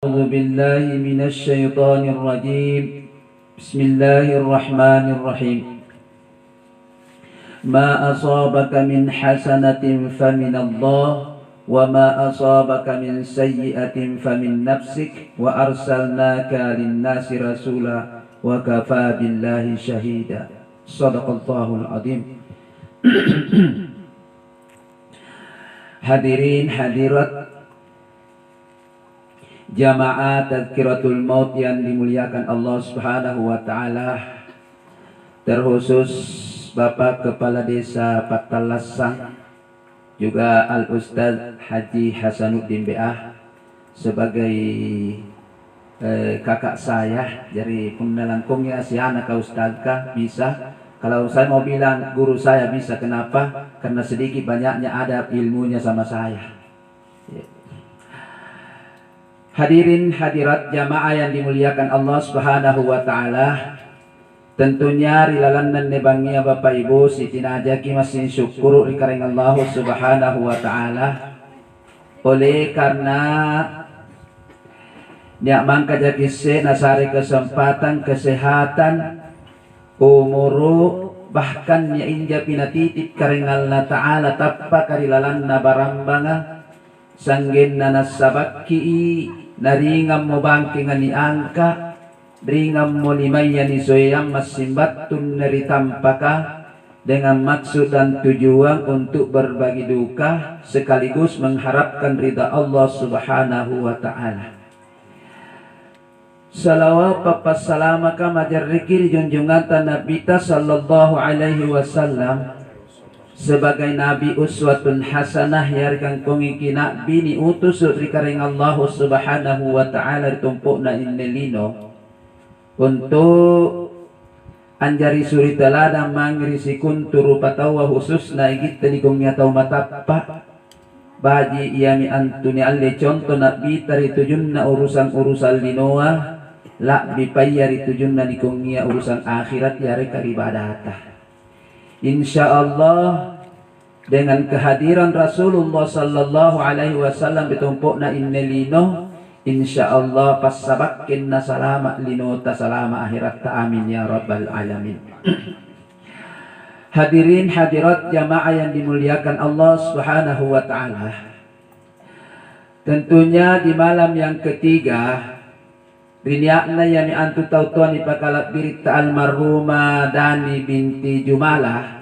أعوذ بالله من الشيطان الرجيم. بسم الله الرحمن الرحيم. ما أصابك من حسنة فمن الله وما أصابك من سيئة فمن نفسك وأرسلناك للناس رسولا وكفى بالله شهيدا. صدق الله العظيم. Hadirin hadirat jamaah Tazkiratul Maut yang dimuliakan Allah Subhanahu wa taala, terkhusus Bapak Kepala Desa Patalasang, juga Al Ustaz Haji Hasanuddin BA sebagai kakak saya. Jadi penelangkungnya si anak ustazkah bisa. Kalau saya mau bilang guru saya bisa, kenapa? Karena sedikit banyaknya ada ilmunya sama saya. Hadirin hadirat jamaah yang dimuliakan Allah Subhanahu wa taala, tentunya rilalan nebangia Bapak Ibu Siti Najaki masih syukur dikaring Allah Subhanahu wa taala, oleh karena niak mangka jakise nasari kesempatan kesehatan umuru bahkan nya inja pinatitip karing Allah taala tappa karilalan na barambanga sanggin na nasabaki naringam mo bangkingan ni angka ringam mo limaya ni soyang masimbatun naritampaka dengan maksud dan tujuan untuk berbagi duka sekaligus mengharapkan ridha Allah Subhanahu wa taala. Salawat papas salamaka majar rikir junjungan Nabi sallallahu alaihi wasallam sebagai Nabi uswatun hasanah yarkan kongiki Nabi ni utus rikaring Allah Subhanahu wa taala ditumpuk na innelino untuk anjari suri talada mangrisi kunturu patawa khusus na igit tenikongnya tau matappa baji iami antuni alle contoh Nabi tari tujun na urusan linoa la bipayari tujun na nikongnya urusan akhirat yari karibadata. Insyaallah dengan kehadiran Rasulullah sallallahu alaihi wasallam ditumpuk na innelino, insyaallah pasabakin na salama lino ta salama akhirat ta amin ya rabbal alamin. Hadirin hadirat jamaah yang dimuliakan Allah Subhanahu wa taala, tentunya di malam yang ketiga riniakna yani antu tautuan ipakalat birita almarhumah Dani binti Jumalah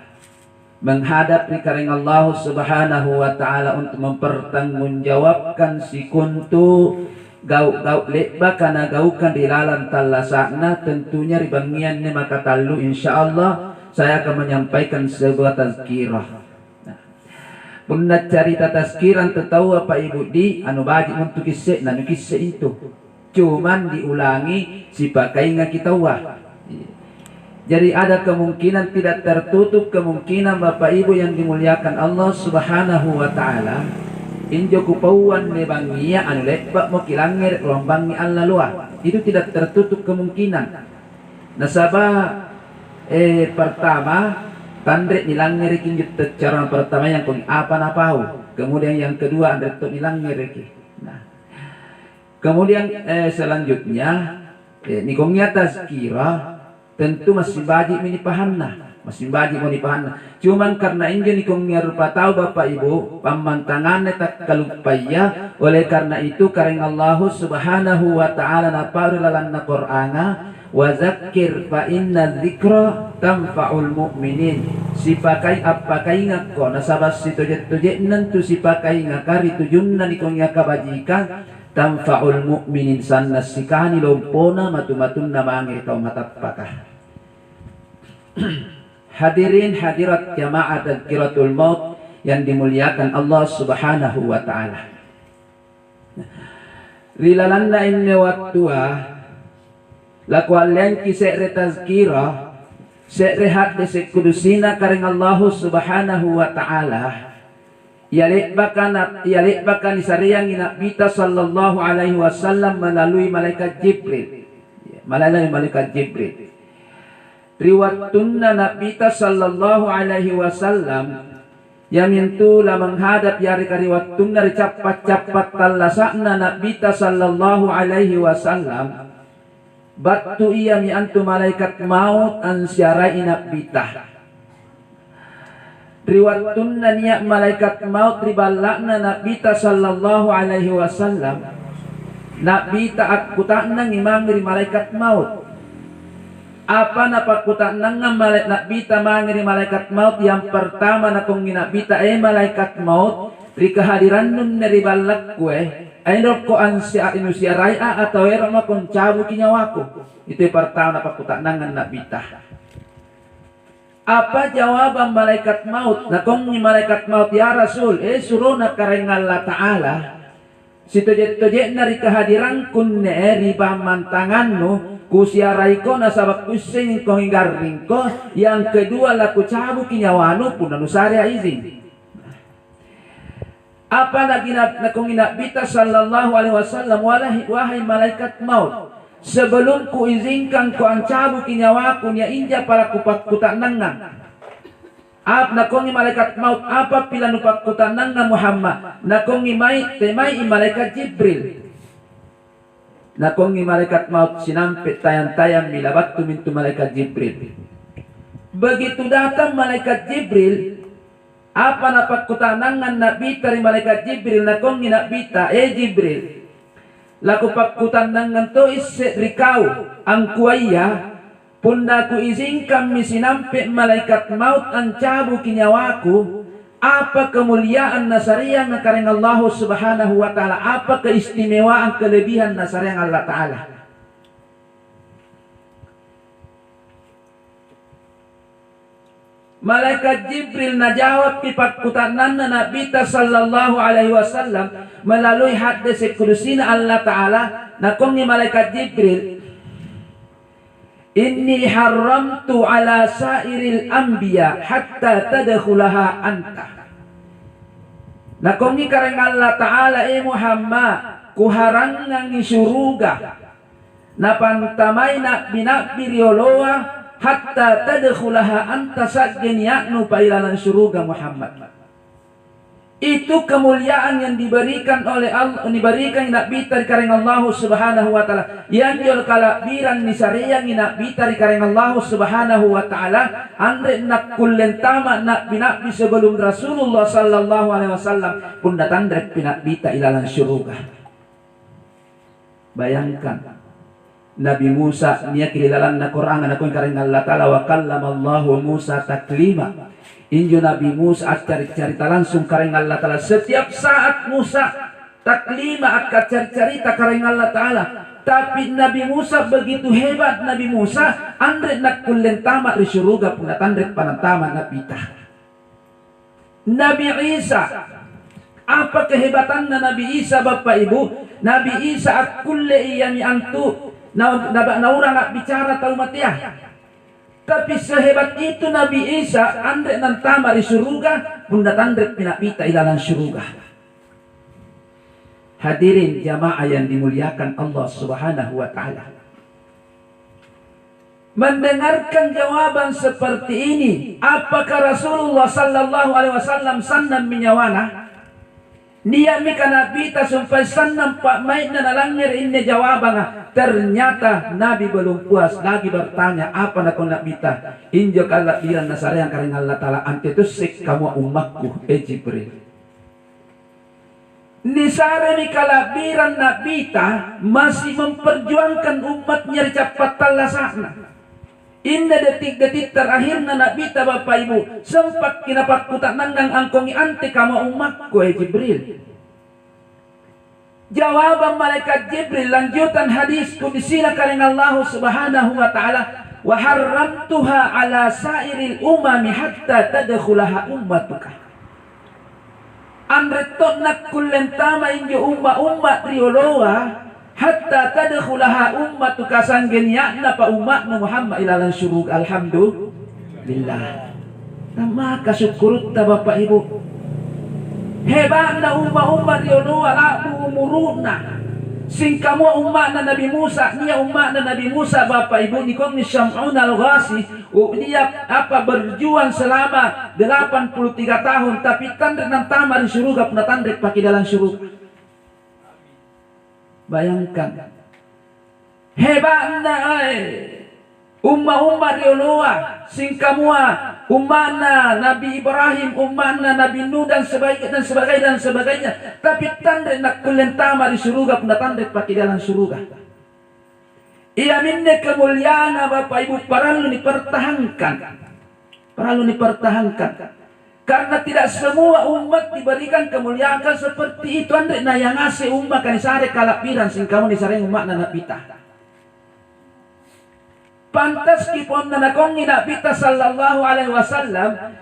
menghadap rikaring Allah Subhanahu wa taala untuk mempertanggungjawabkan si kuntu gau lekba kana gaukan dilalan talasakna, tentunya ribangiannya maka talu insyaallah saya akan menyampaikan sebuah tazkirah. Punna cerita tazkiran tahu apa ibu di anu baji untuk kisah na kisah itu cuman diulangi si pakai nggak kita wah. Jadi ada kemungkinan, tidak tertutup kemungkinan Bapak Ibu yang dimuliakan Allah Subhanahu wa taala, injo kupauan nebangia anu lekbak mo kilangir rombangi Allah luah, itu tidak tertutup kemungkinan. Nasabah pertama tandre nilangir kinjut cara pertama yang kong apa napau, kemudian yang kedua andre to nilangir ki. Kemudian selanjutnya nikongnya tazkirah tentu masih baji menipahanna, masih baji menipahanna. Cuman karena injo nikongnya rupa tahu Bapak Ibu pamantangannya tak kalupaya, oleh karena itu karing Allah Subhanahu wa taala naparu lalanna Qur'ana wa zakkir fa inna dzikra tanfa'ul mu'minin. Sipakai apakai ngako nasabas situjet-tujet nantu sipakai ngakari tujunna nikongnya kabajikan tanfa'ul mu'minin sannas sikani lompona matu-matun namangir tau matapakah. Hadirin hadirat jamaah Tazkiratul Maut yang dimuliakan Allah Subhanahu wa taala. Rilalanna inne wattua lakwalian kisah tazkirah serehat desekudusina karing Allah Subhanahu wa taala. Yalik bakan isariyang Nabi sallallahu alaihi wasallam melalui malaikat Jibril. Melalui malaikat Jibril. Riwayatuna Nabi sallallahu alaihi wasallam Yamin tula menghadap yari kariwatun dari capat-capat talasakna Nabita sallallahu alaihi wasallam. Batu iya mi antu malaikat maut an syarai Nabita. Riwatun niya malaikat maut ribalakna Nabita sallallahu alaihi wasallam. Nabita akutan nang imang ri malaikat maut. Apa napakutan nang Nabita mangiri malaikat maut? Yang pertama na kong Nabita malaikat maut ri kehadiran nun nari balak kue ay ko an siya raya atau erama kong cabu kinyawaku. Itu yang pertama napakutan nang Nabita. Apa jawaban malaikat maut? Na kong ni malaikat maut, ya Rasul, suruh na kareng Allah Ta'ala si tojet-tojet na ri kehadiran kun ri pamantangan no kusiarai ko na sabak kusing ko hingaring ko. Yang kedua laku cabu kinyawanu pun nanusari izin. Apa lagi na kong Nabita sallallahu alaihi wasallam, wahai malaikat maut, sebelum ku izinkan ku ang cabu kinyawaku niya inja para kupakutanangan. Na kong malaikat maut, apa pila nupakutanangan Muhammad? Na kong temai malaikat Jibril. Na kong malaikat maut sinampit tayang-tayang milabat tumintu malaikat Jibril. Begitu datang malaikat Jibril, apa napakutanangan Nabita ri malaikat Jibril? Na kong Nabita, Jibril, laku pakutanangan to isset rikau ang kuaya punda ku izinkan mi sinampit malaikat maut ang cabu kinyawaku. Apa kemuliaan nasariang kareng Allah Subhanahu wa Ta'ala? Apa keistimewaan kelebihan nasariang Allah Ta'ala? Malaikat Jibril najawab pipagkutanan na Nabita sallallahu alaihi wasallam melalui hadis kudusin Allah Ta'ala. Na kong ni malaikat Jibril, inni haramtu ala sairil anbiya hatta tadkhulaha anta. Na kung ni kareng Allah Ta'ala Muhammad, kuharangang ni suruga na pantamay na binabirioloa hatta tadkhulaha anta saggen yaknu pailanan suruga Muhammad. Itu kemuliaan yang diberikan oleh Allah, diberikan Nabita kareng Allah Subhanahu wa Ta'ala. Yang yol kalabiran ni sariyang Nabita kareng Allah Subhanahu wa Ta'ala. Andre nak kullentama nak binabi sebelum Rasulullah sallallahu alaihi wasallam pun datang dari Nabita ilalan syuruga. Bayangkan Nabi Musa niya kililalan na Quran na kung kareng Allah Ta'ala wa kallamallahu Musa taklima. Injo Nabi Musa at cari-carita langsung kareng Allah Ta'ala. Setiap saat Musa taklima akan cari-carita kareng Allah Ta'ala. Tapi Nabi Musa begitu hebat. Nabi Musa andre nak kullentama di syuruga pun natandret panantama Nabita. Nabi Isa, apa kehebatan Nabi Isa Bapak Ibu? Nabi Isa at kulle iyami antu naurang nak bicara tahu matiah. Tapi sehebat itu Nabi Isa andre nantama di surga pun datandret pinapita ilalan surga. Hadirin jamaah yang dimuliakan Allah Subhanahu wa Ta'ala. Mendengarkan jawaban seperti ini, apakah Rasulullah sallallahu alaihi wasallam sannan minyawana? Dia mika Nabita sampai sannan pak main na nalangir ini jawaban. Ternyata Nabi belum puas lagi bertanya apa nak Nabita. Injo kalabiran nasarayang kareng Allah Ta'ala antitusik kamu umatku Jibril. Nisare mi kalabiran Nabita masih memperjuangkan umatnya cepat talasana. Inna detik-detik terakhir na Nabita Bapak Ibu sempat kinapakutan nanggang angkongi anti kamu umatku Jibril. Jawaban malaikat Jibril lanjutan hadis kudisina kareng Allah Subhanahu wa Ta'ala, wa haramtuha ala sairil umami hatta tadkhulaha ummatuka. Andretot nak kullentama injo umma rioloa hatta tadkhulaha ummatuka sanggen yakna pa umatmu Muhammad ilalan syurug. Alhamdulillah. Maka syukurut ta Bapak Ibu. Hebat na umma rioloa labu umuruna Sing kamu umat na Nabi Musa, niya umat na Nabi Musa, Bapak Ibu, ni kong ni Syam'un al-Ghasi, dia berjuang selama 83 tahun, tapi tandrik ng tama di surga, puna tandrik paki dalam surga. Bayangkan, hebat na ay, umma rioloa, sing kamua, umana Nabi Ibrahim, umana Nabi Nuh dan sebagainya. Tapi tandrik nak kelentama di surga, puna tandrik paki dalam surga. Ia minne kemuliaan Bapak Ibu perlu dipertahankan. Karena tidak semua umat diberikan kemuliaan seperti itu. Andre na yang ngasih umat kan sare kalapiran sing kamu disareng umat na pita. Pantas kipon na nakongi na pita sallallahu alaihi wasallam.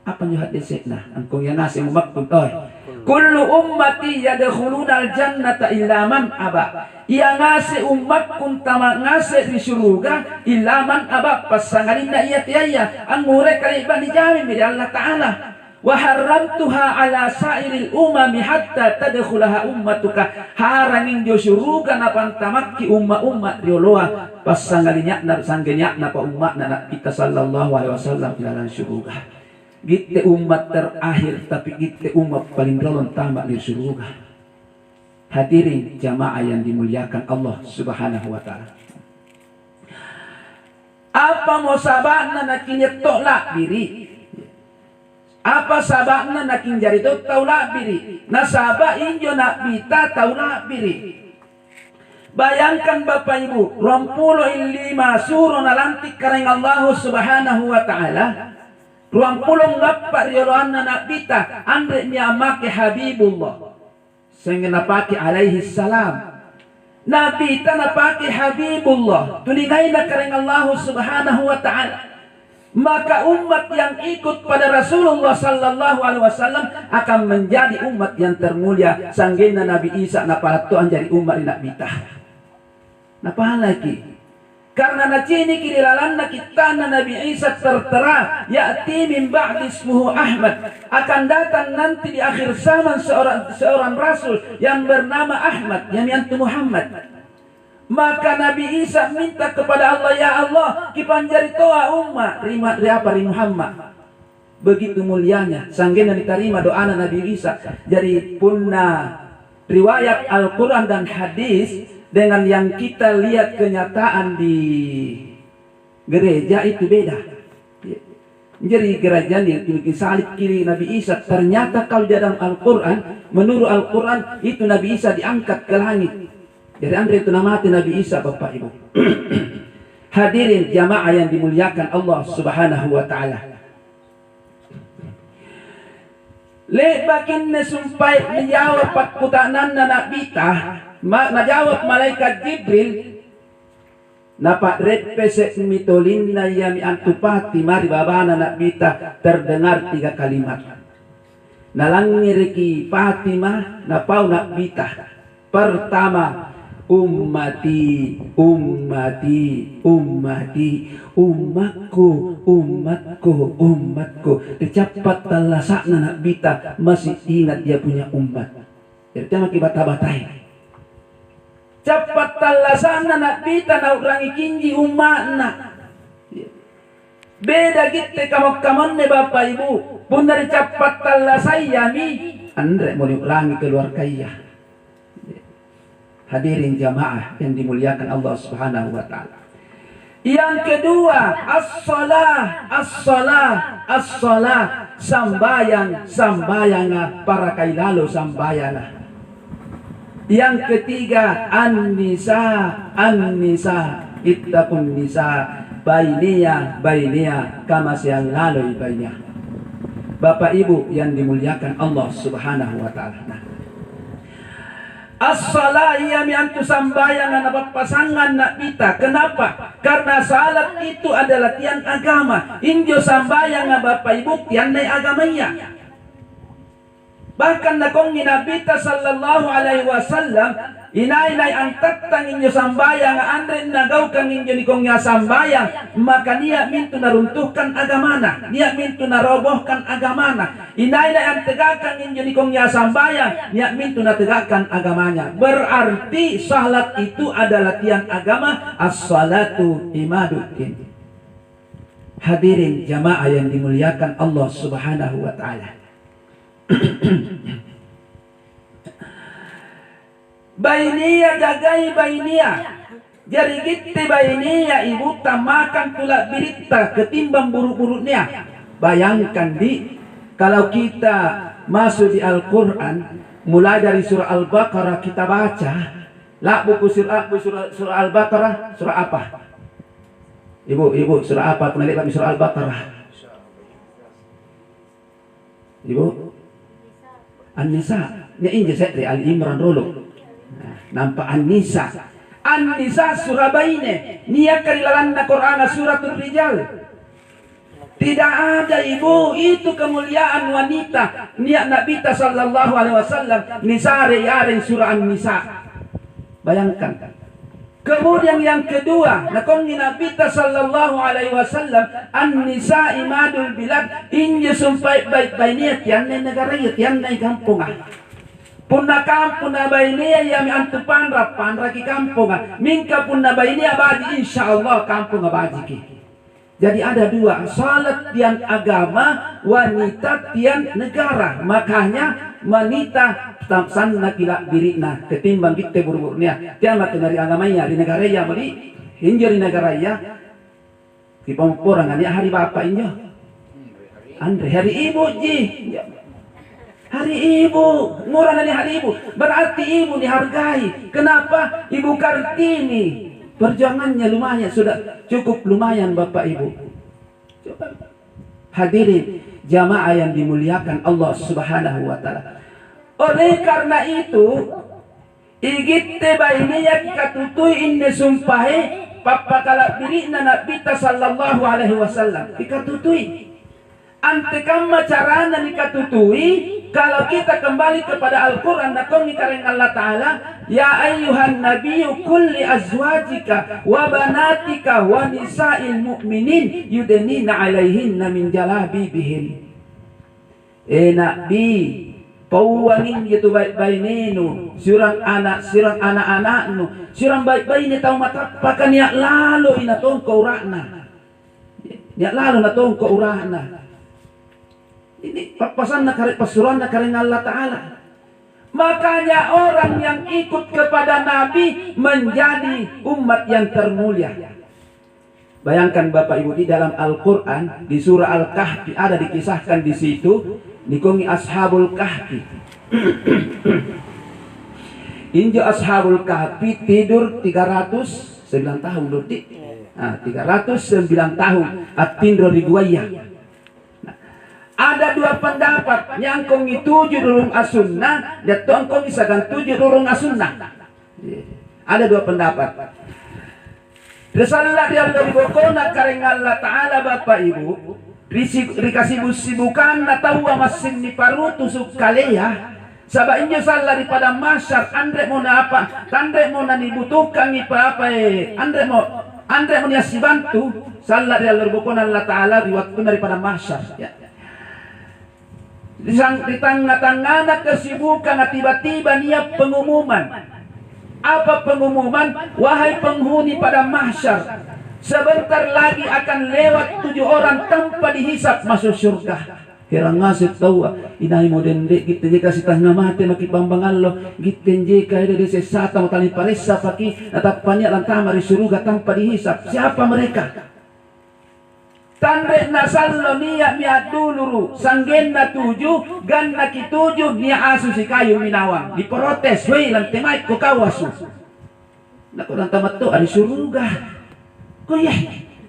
Apa nyo hadis na angkong yang ngasih umat puntoy. Kullu ummati yadkhuluna al-jannata illa man aba. Ia ngasih umat kun tama ngasih di surga illa man aba. Pasangalin na iya tiaya ang mure kaliban dijamin dari Allah Ta'ala. Wa haramtuha ala sairil umami hatta tadkhulaha ummatuka. Harangin jo surga na pantamakki umma rioloa. Pasangalinya na sanggenya na pa umat na kita sallallahu alaihi wasallam dalam surga. Gitte umat terakhir, tapi gitte umat paling rolon tamak di surga. Hadirin jamaah yang dimuliakan Allah Subhanahu wa Ta'ala. Apa mau sabakna nakin tolak diri? Apa sabakna nakin jari tolak diri? Nasaba injo nak bita tolak diri. Bayangkan Bapak Ibu, 25 suruh nalantik kareng Allah Subhanahu wa Ta'ala. Ruang pulong ngapa riolohan na bita andre niya make Habibullah sehingga napaki alaihi salam nabita napaki Habibullah tulingay na kareng Allah Subhanahu wa Ta'ala. Maka umat yang ikut pada Rasulullah sallallahu alaihi wasallam akan menjadi umat yang termulia sanggena Nabi Isa na paratuan jadi umat na bita napalagi. Karena nacini kirilalan na kita na Nabi Isa tertera ya'ti min ba'di ismuhu Ahmad, akan datang nanti di akhir zaman seorang rasul yang bernama Ahmad yang yantu Muhammad. Maka Nabi Isa minta kepada Allah, ya Allah kipanjari toa umma rima riapa ri Muhammad. Begitu mulianya sanggena diterima doa Nabi Isa. Jadi punna riwayat Al-Quran dan hadis dengan yang kita lihat kenyataan di gereja itu beda. Jadi gereja yang salib kiri Nabi Isa, ternyata kalau dalam Al-Quran, menurut Al-Quran itu Nabi Isa diangkat ke langit. Jadi andre itu namanya Nabi Isa Bapak Ibu. Hadirin jamaah yang dimuliakan Allah Subhanahu wa Ta'ala. Lebakin nesumpai menjawab pakutanan na bita. Najawab malaikat Jibril napak repese mitolin na yami antupati mari babana nak bita terdengar 3 kalimat nalangiriki Fatimah napau nak bita. Pertama, ummati ummati ummati, umatku umatku umatku. Dicapat talasakna nak bita masih ingat dia punya umat. Jadi maki bata-batai cepat talasana nak bita na urangi kinji umatna. Beda gitu kamu Bapak Ibu. Pun dari cepat talasai yami andre mau diulangi keluar kaya. Hadirin jamaah yang dimuliakan Allah Subhanahu wa Ta'ala. Yang kedua, as-salah, sambayang para kailalo sambayang. Yang ketiga, an-nisa, ittaqun nisa, bainiya kama lalu bainiya. Bapak Ibu yang dimuliakan Allah Subhanahu wa Ta'ala. Nah, as-salah ia miantu sambayangan apa pasangan nak kita. Kenapa? Karena salat itu adalah tiang agama. Injo sambayangan Bapak Ibu tiang agama iya. Bahkan nakong Nabi sallallahu alaihi wasallam inay antatang inyo sambayang andre nagaw kang inyo ni kong nga sambayang maka niya minto naruntuhkan agamana, niya minto narobohkan agamana. Inay ang tegakan inyo ni kong nga sambayang niya minto nategakan agamanya. Berarti salat itu adalah tiang agama. As-salatu imaduddin. Hadirin jamaah yang dimuliakan Allah Subhanahu wa taala. Bainiya jagai bainiya. Jadi gitte bainiya ibu tamakan tulak berita ketimbang buruk-buruknya. Bayangkan kalau kita masuk di Al-Quran, mulai dari surah Al-Baqarah kita baca, lah buku surah Al-Baqarah surah apa? Ibu surah apa? Pernah lihat surah Al-Baqarah? Ibu? An-Nisa. Ini inje sekre Al-Imran dulu. Nampak An-Nisa. An-Nisa surah baine. Nia karilalan na Quran suratul Rijal. Tidak ada ibu, itu kemuliaan wanita. Nia Nabi sallallahu alaihi wasallam Nisa re surah An-Nisa. Bayangkan. Kemudian yang kedua, nakong ni Nabi sallallahu alaihi wasallam An-Nisa imadul bilad, inyo sumpai baik-baiknya tianay negara ya tianay kampung punna kampung na bainiya yami antupan rapan raki kampung mingka punna bainiya baji insyaallah kampung baji ki. Jadi ada dua, salat tiang agama, wanita tiang negara. Makanya wanita sanna kila birina ketimbang kita buru-burunya. Tiang mati dari agamanya di negara ya mali hinjo di negara ya. Di pamporangan ya hari bapak injo. Andre hari ibu ji. Hari ibu, murah dari hari ibu. Berarti ibu dihargai. Kenapa? Ibu Kartini. Perjuangannya lumayan, sudah cukup lumayan Bapak Ibu. Hadirin jamaah yang dimuliakan Allah Subhanahu wa taala. Oleh karena itu, igitte bainiya katutui inne sumpahe papakala birina Nabi sallallahu alaihi wasallam. Ikatutui. Ante kamma carana nikatutui kalau kita kembali kepada Al-Quran nakong ikareng Allah Ta'ala ya ayyuhan nabiyyu kulli azwajika wa banatika wa nisa'il mu'minin yudnina alaihinna min jalabibihin. Nabi pauwangin gitu baik-baik nenu surang anak-anaknu surang baik-baik ni tahu matapakan ya lalu inatong ko urahna ya lalu natong ko urahna. Ini papasan na pasuran na kareng Allah Ta'ala. Makanya orang yang ikut kepada Nabi menjadi umat yang termulia. Bayangkan Bapak Ibu di dalam Al-Quran di surah Al-Kahfi ada dikisahkan di situ nikongi Ashabul Kahfi. Injo Ashabul Kahfi tidur 309 tahun berarti. 309 tahun at-tindro ribuaya. Ada dua pendapat yang kongi 7 durung as-sunnah dan kongi sagan 7 durung as-sunnah. Ada dua pendapat. Risalah dia dari bokona kareng Allah Ta'ala Bapak Ibu dikasih sibukan na tawa masin ni paru tusuk kaleya sabab inyo salah daripada masyar andre mo na apa andre mo na dibutuhkan ni apa andre mo niya si bantu salah dia dari bokona Allah Ta'ala di waktu daripada masyar ya. Di tengah-tengah kesibukan tiba-tiba niat pengumuman. Apa pengumuman? Wahai penghuni pada mahsyar, sebentar lagi akan lewat 7 orang tanpa dihisap masuk surga. Hirang ngasih tahu inay mo dende kita je kasih tangga mati maki bambang Allah giten je kaya de sesata mo tali paresa paki natapanya lantama di surga tanpa dihisap. Siapa mereka? Tandre nasallo niya miaduluru sanggen na 7 gan na ki-7 niya aso si kayo minawang diprotes wey lang timay ko kawasu naku lang tamat to ari suruga kuya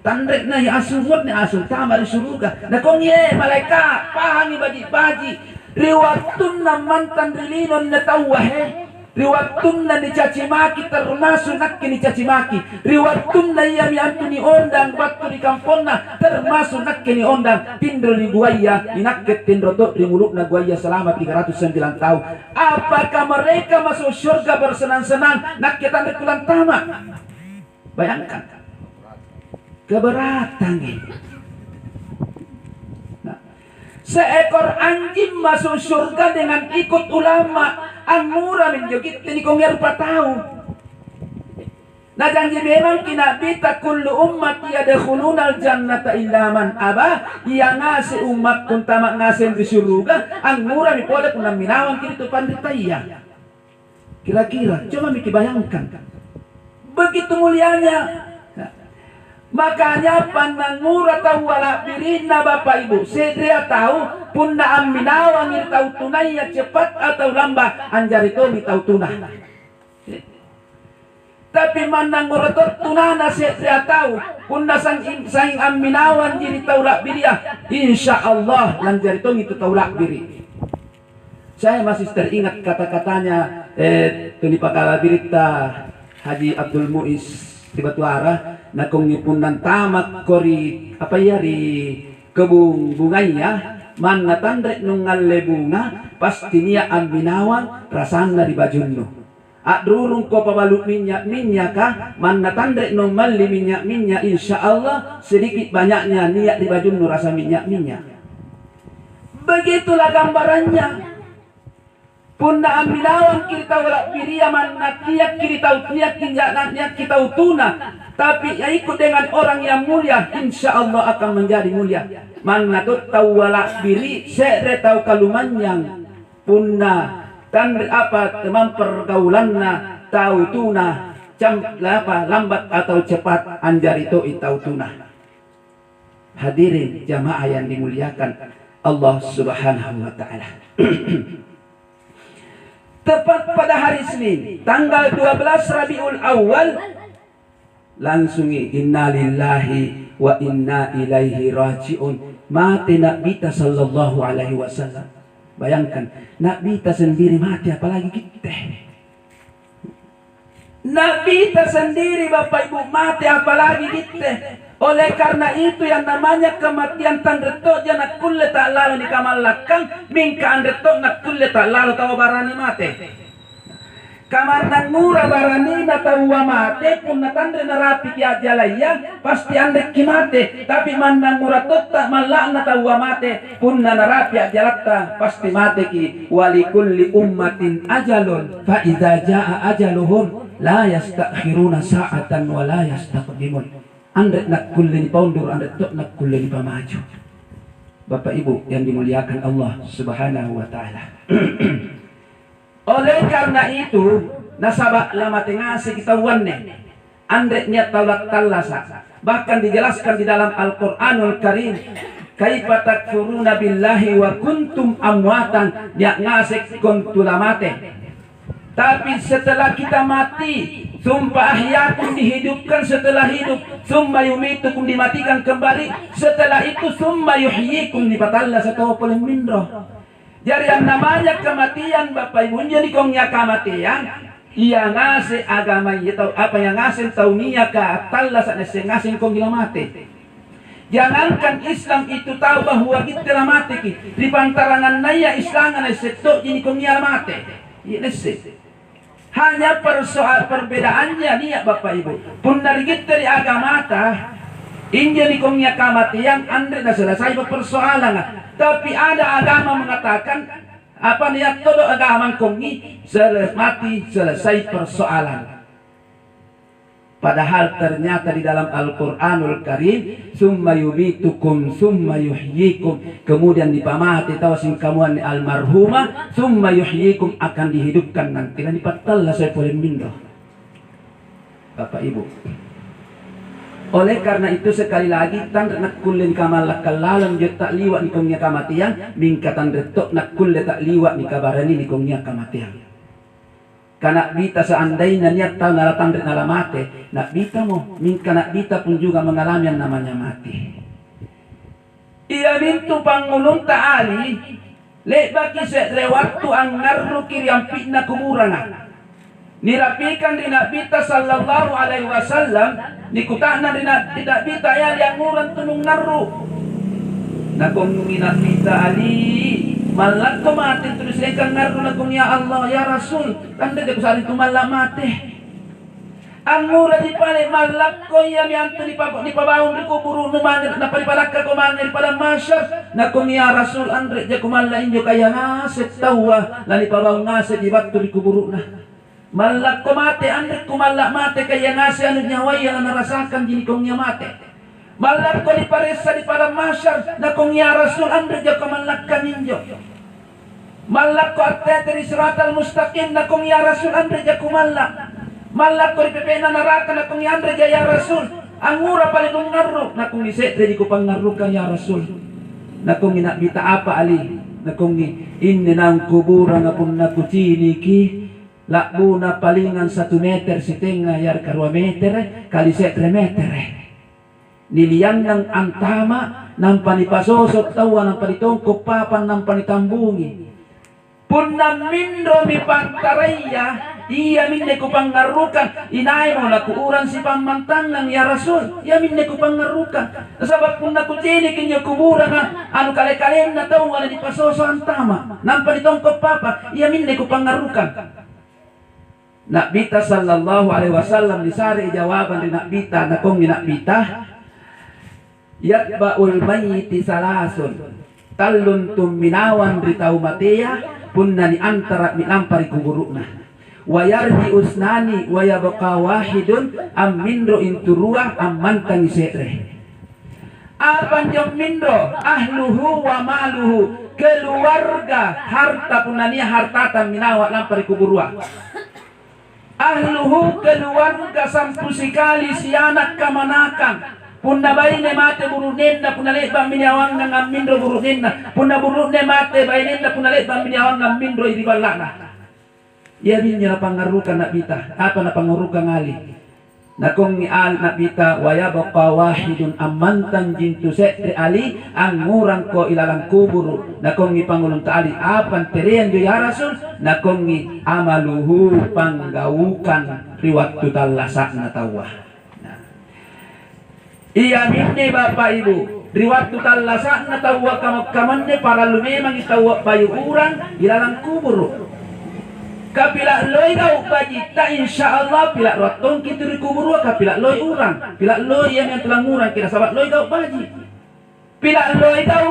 tandre na ya asumot ni aso tama ari suruga nakong ye malaika pahangi baji-baji riwatun na mantan rilinon na tawahe Riwatun na dicaci maki termasuk nak kini caci maki. Riwatun na iya miantu ni ondang batu di kamponna termasuk nak kini ondang tindro di guaya inaket tindro to di muluk na guaya selama 309 tahun. Apakah mereka masuk surga bersenang-senang nak kita kulan tamak? Bayangkan keberatan ini. Seekor anjing masuk surga dengan ikut ulama An-Mura menjogit ini kong rupa tahu. Nah janji memang kina bita kullu ummati yadkhulunal jannata illa man aba. Ia ngasih umat kun tamak ngasih di surga An-Mura mi pola kun minawang kini tu panditaya. Kira-kira coba miki bayangkan. Begitu mulianya. Makanya pandang murah tahu wala birina bapak ibu. Sedria tahu punna aminawa ngir tahu tunai ya cepat atau lambat anjar itu mi tahu tunah. Tapi mandang murah tunana sedria tahu punna saing aminawan jadi tahu lak biria. Insya Allah lanjar itu mi tahu lak biri. Saya masih teringat kata-katanya tuni pakala birita Haji Abdul Muiz di Batuara na kung ipunan tamak kori apa ya di kebun bunganya man natandre nung ngalle bunga pasti niya ang binawang rasana di bajunno at durung ko pabaluk minyak ka man natandre nung malli minyak insyaallah sedikit banyaknya niya di bajunno rasa minyak begitulah gambarannya. Punna aminawan kiri tahu lak piriaman natiak kiri tahu tiak tinjak natiak kita utuna. Tapi ya ikut dengan orang yang mulia, insya Allah akan menjadi mulia. Mana tu tahu walak biri, sekre tahu kalumanyang punna dan apa teman pergaulanna tahu tuna jam apa lambat atau cepat anjar itu tahu tuna. Hadirin jamaah yang dimuliakan Allah Subhanahu wa taala. Tepat pada hari Senin tanggal 12 Rabiul Awal langsung inna lillahi wa inna ilaihi rajiun mati Nabi sallallahu alaihi wasallam. Bayangkan Nabi sendiri mati apalagi kita. Nabi sendiri Bapak Ibu mati apalagi kita. Oleh karena itu yang namanya kematian tandreto jangan kulle tak lalu di kamalakang mingka andreto nak kulle tak lalu tahu barani mate. Kamar nang murah barani na tahu mate pun na tandre na rapi kia jalaya pasti andek kimate tapi mandang murah tak malak na tahu mate pun na rapi jalatta pasti mate ki wali kulli ummatin ajalun fa idza jaa ajaluhum la yastakhiruna sa'atan wa la yastaqdimun. Andret nak kullin paundur, andret tok nak kullin pamaju. Bapak Ibu yang dimuliakan Allah Subhanahu wa taala. Oleh karena itu, nasabak lama tengah kita wanne. Andret niat taulat talasa. Bahkan dijelaskan di dalam Al-Qur'anul Karim, kaifa takfuruna billahi wa kuntum amwatan, niat ngasik kuntulamate. Tapi setelah kita mati, summa ahyakum dihidupkan setelah hidup, summa yumitukum dimatikan kembali, setelah itu summa yuhyikum dipatalla satu polen mindro. Jadi yang namanya kematian Bapak Ibu jadi kongnya kematian, ia ngasih agama itu apa yang ngasih taunia ke talla saat ngasih kong mati. Jangankan Islam itu tahu bahwa kita telah mati di pantarangan naya Islam setok jadi kongnya mati. Ini sih. Hanya persoal perbedaannya nih Bapak Ibu. Pun dari kita di agama ta, injil kongnya kematian andre dah selesai persoalan. Tapi ada agama mengatakan apa niat todo agama kongi selesai mati selesai persoalan. Padahal ternyata di dalam Al-Qur'anul Karim summa yumitukum summa yuhyikum, kemudian dipamati tawasin kamuan almarhumah summa yuhyikum akan dihidupkan nanti dan dipatalla saya boleh mindo. Bapak Ibu, oleh karena itu sekali lagi tan nak kullin kamalak kalalam je tak liwat ni kongnya kamatian mingkatan retok nak kulle tak liwat ni kabarani ni kongnya kamatian. Karena bita seandainya niat tahu naratan nala mati, nak bita mo, mingka nak bita pun juga mengalami yang namanya mati. Ia mintu pangulung taali, le bagi sekre waktu ang ngaru kiri ampit na kuburan. Nirapikan di Nabita sallallahu alaihi wasallam, nikutana di Nabita ya yang nguran tunong naru. Na kung Nabita Ali, malak ko mati terus lekang naru na kung ya Allah ya Rasul, tanda ko sa rin tumala mati. Ang mura di pala malak ko ya mianto di pabawon di kuburo numanir na palipalaka ko manir pada masyar na kung ya Rasul andre di kumala inyo kaya ngaset tawa lani pabawon ngaset di bakto di kuburo na. Malak ko mate, andrik ko malak mate, kaya nga siya nyaway ang narasakan din kong niya mate. Malak ko di paresa di para masyar, na kong ya Rasul, andrik ko malak ka ninyo. Malak ko at teteri siratal mustaqim, na kong ya Rasul, andrik ko malak. Malak ko di pepena naraka, na kong ya andrik ya Rasul. Ang mura pala kong ngarro, na kong iset, di ko pang ngarro ka ya Rasul. Na kong inabita apa ali, na kong ininang kuburan na kong nakutiniki. Lakbo na palingan 1 meter si tenga yar ka 2 meter kali 3 meter. Niliyang ng antama ng panipasosot tawa ng panitongkop papan ng panitambungi. Punna mindro mi pantaraya iya minne ko pangarukan inay mo na kuuran si pamantang ng ya Rasul iya minne ko pangarukan sabab punna kutini kinyo kubura na ano kale-kalen na tawa na dipasoso antama ng panitongkop papa iya minne ko pangarukan. Nabita sallallahu alaihi wasallam disari jawaban di Nabita na kung Nabita yatba'ul mayyiti salasun talun minawan ritau matea punna ni antara milampari kuburukna wa yarji usnani wa yabqa wahidun am mindro inturua am mantang isere apan jong mindro ahluhu wa maluhu keluarga harta punna ni hartatan minawa lampari kuburua ahluhu keluarga sampu sekali si anak kamanakan punna bayi ne mate burunen na punna leba miniawang na ngamindo burunen na punna burune mate bayi na punna leba miniawang ngamindo idibalana ya binya pangarukan Nabita apa na pangarukan ali na kung ni al Nabita waya baqa wahidun amantan jintu sekre ali ang murang ko ilalang kuburu na kung ni pangulong taali apan terian jo ya Rasul na kung ni amaluhu panggawukan riwaktu talasak na tawa iya minne bapak ibu riwaktu talasak na tawa kamanne para lumemang itawa bayu urang ilalang kuburu kapila loy daw bajita insyaallah pila rotong kitu kuburu kapila loy urang pila loy yang telang urang kira sabat loy daw baji pila loy daw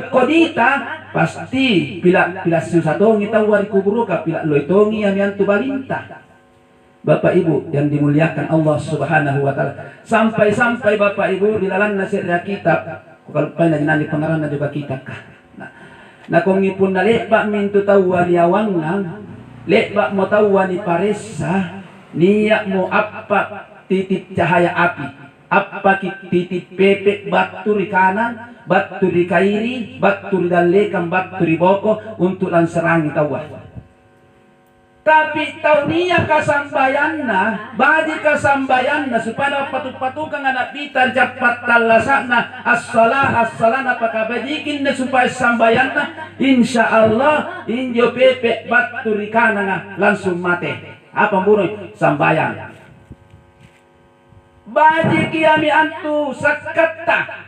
kodita pasti pila susatong itaw wari kuburu kapila loy tongi yang tu balinta. Bapak Ibu yang dimuliakan Allah Subhanahu wa taala sampai Bapak Ibu dilalang nasir kitab kalau pa na pangaran na diba kitab ka na kung ipun na lekba mintu tawa niawang nang lekba mo tawa ni paresa niya mo apa titip cahaya api apa titip pepe baturi kanan baturi kairi baturi dalekam baturi boko untuk lanserangi tawa tapi tau niya kasambayan na badi kasambayan na supaya patuk-patukan anak bitar japat talasak na as-salah na pakabadikin na supaya sambayan na insyaallah injo pepe baturikana na langsung mate apa buroy sambayan badi kiami antu sakata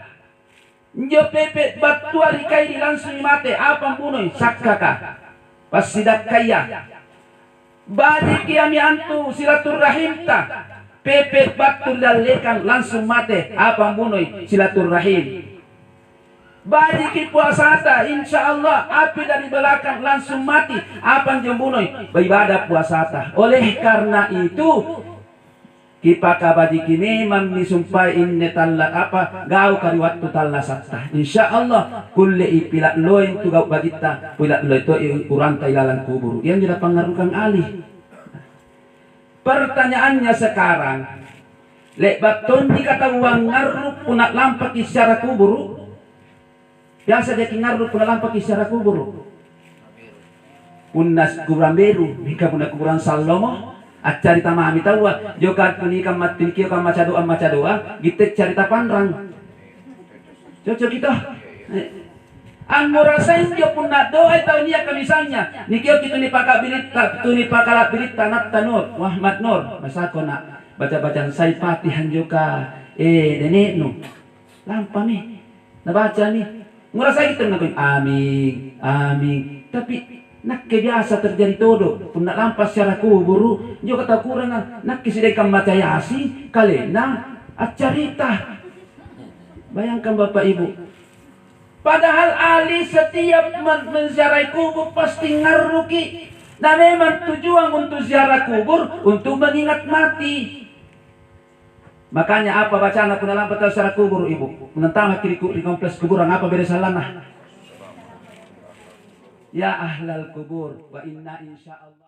injo pepe baturikay langsung mate apa buroy sakaka pas sidak kaya badi kiami antu silaturrahim ta pepet batur dalekan langsung mate apa bunoy silaturrahim badi ki puasa ta insyaallah api dari belakang langsung mati apa jembunoy beribadah puasa ta oleh karena itu kipaka badi kini memang disumpah inne talak apa gau kari waktu talak sakta insyaallah kulle ipilak loin tu gau badita pilak loin tu urang ilalang kubur yang jadi pengarukan alih. Pertanyaannya sekarang lek baton jika tawang ngarup punak lampak secara kubur biasa dia ngarup punak lampak secara kubur punas kuburan beru jika punak kuburan Salomo acari tamami tawa jokat punika matikio kam maca doa kita cerita panrang cocok kita Ang murasain niyo pun na doa tahu niya kamisalnya. Nikyo kita ni pakabilita, tu ni pakalabilita nat tanur, Muhammad Nur. Masako na baca-bacaan say Fatihan juga. Nenek no. Lampa nih. Nabaca nih. Ngurasa kita ngakuin amin, amin. Tapi nak kebiasa terjadi todo. Pun nak lampas secara kuburu, juga kata kurang nak kisidai kam baca Yasin kalena acarita. Bayangkan Bapak Ibu. Padahal Ali setiap menziarahi kubur pasti ngaruki. Nah memang tujuan untuk ziarah kubur untuk mengingat mati. Makanya apa bacaan aku dalam batas ziarah kubur Ibu? Menentang kiri di kompleks kuburan apa beda salahnya? Ya ahlal kubur wa inna insyaallah